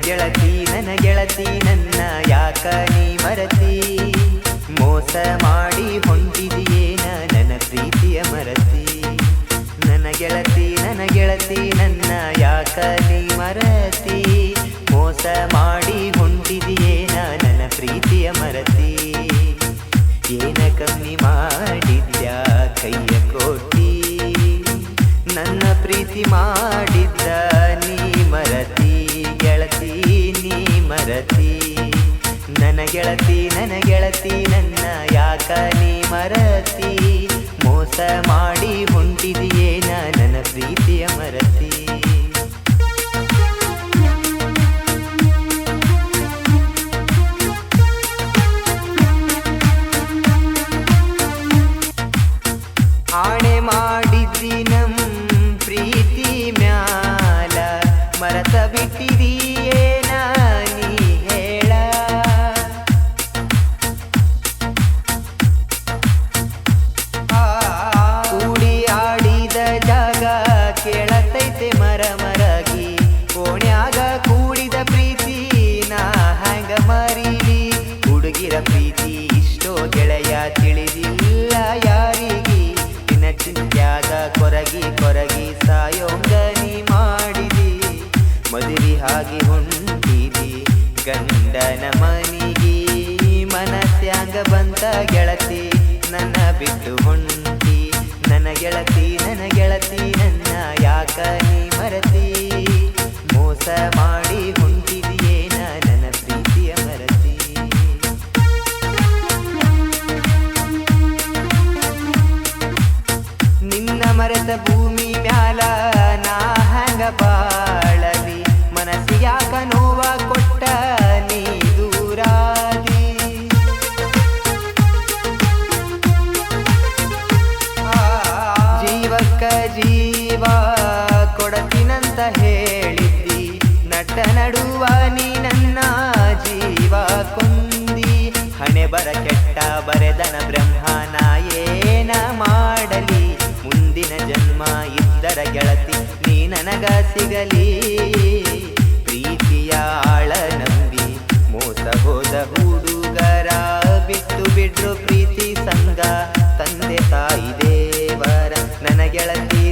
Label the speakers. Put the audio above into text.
Speaker 1: ನನ್ನ ಗೆಳತಿ ನನ್ನ ಯಾಕ ನೀ ಮರತಿ ಮೋಸ ಮಾಡಿ ಹೊಂಟಿದೆಯೇನ ನನ್ನ ಪ್ರೀತಿಯ ಮರತಿ ನನ್ನ ಗೆಳತಿ ನನ್ನ ಯಾಕ ನೀ ಮರತಿ ಮೋಸ ಮಾಡಿ ಹೊಂಟಿದೆಯೇನ ನನ್ನ ಪ್ರೀತಿಯ ಮರತಿ ಏನ ಕಮ್ಮಿ ಮಾಡಿದ್ಯ ಕೈಯ ಕೋಟಿ ನನ್ನ ಪ್ರೀತಿ ಮಾಡಿದ್ದ ನೀ ಮರತಿ ಗೆಳತಿ ನೀ ಮರತಿ ನನ್ನ ಗೆಳತಿ ನನ್ನ ಯಾಕ ನೀ ಮರತಿ ಮೋಸ ಮಾಡಿ ಹೊಂಟಿದೆಯೇನ ನನ್ನ ಪ್ರೀತಿಯ ಮರತಿ ಆಣೆ ಮಾಡಿದ್ದಿ ನಮ್ ಪ್ರೀತಿ ಮ್ಯಾಲ ಮರತ ಬಿಟ್ಟಿದೀಯೇನ ನೀ ಹೇಳ ಕೂಡಿ ಆಡಿದ ಜಾಗ ಕೇಳತೈತೆ ಮರಗಿ ಕೋಣ್ಯಾಗ ಕೂಡಿದ ಪ್ರೀತಿ ನಾ ಹ್ಯಾಂಗ ಮರೀಲಿ ಹುಡುಗಿರ ಪ್ರೀತಿ ಇಷ್ಟೋ ಗೆಳೆಯ ತಿಳಿದಿಲ್ಲ ಯಾರಿಗೆ ಚಿಂತ್ಯಾಗ ಕೊರಗಿ ಸಾಯೋಂಗ ನೀ ಮಾಡಿದಿ ಮದುವೆ ಹಾಗೆ ಹೊಂಟಿದಿ ಗಂಡನ ಮನಿಗಿ ಮನಸ್ಯಾಂಗ ಬಂತ ಗೆಳತಿ ನನ್ನ ಬಿಟ್ಟು ಹೊಂಟಿ ನನ್ನ ಗೆಳತಿ ನನ್ನ ಯಾಕ ನೀ ಮರತಿ ಮೋಸ ಮಾಡಿ ಹೊಂಟಿದಿಯೇನ ನನ್ನ ಪ್ರೀತಿಯ ಮರತಿ ನಿನ್ನ ಮರೆತ ಭೂಮಿ ಮ್ಯಾಲ ನಾ ಹಂಗ ಬಾಳಲಿ ಮನಸ್ಸಿಯಾಕ ನೋವ ಕೊಟ್ಟ ನೀ ದೂರಾದಿ ಜೀವಕ್ಕ ಜೀವ ಕೊಡತಿನಂತ ಹೇಳಿದ್ದಿ ನಟ ನಡುವ ನೀ ನನ್ನ ಜೀವ ಕೊಂದಿ ಹಣೆ ಬರ ಕೆಟ್ಟ ಬರೆದನ ಬ್ರಹ್ಮನ ಏನ ಮಾಡಲಿ ಮುಂದಿನ ಜನ್ಮ ಇದ್ದರ ಗೆಳತಿ ನೀ ನನಗ ಸಿಗಲಿ ಪ್ರೀತಿಯ ಆಳ ನಂಬಿ ಮೋಸ ಹೋದ ಹುಡುಗರ ಬಿಟ್ಟು ಬಿಡ್ರು ಪ್ರೀತಿ ಸಂಗ ತಂದೆ ತಾಯಿ ದೇವರ ನನ್ನ ಗೆಳತಿ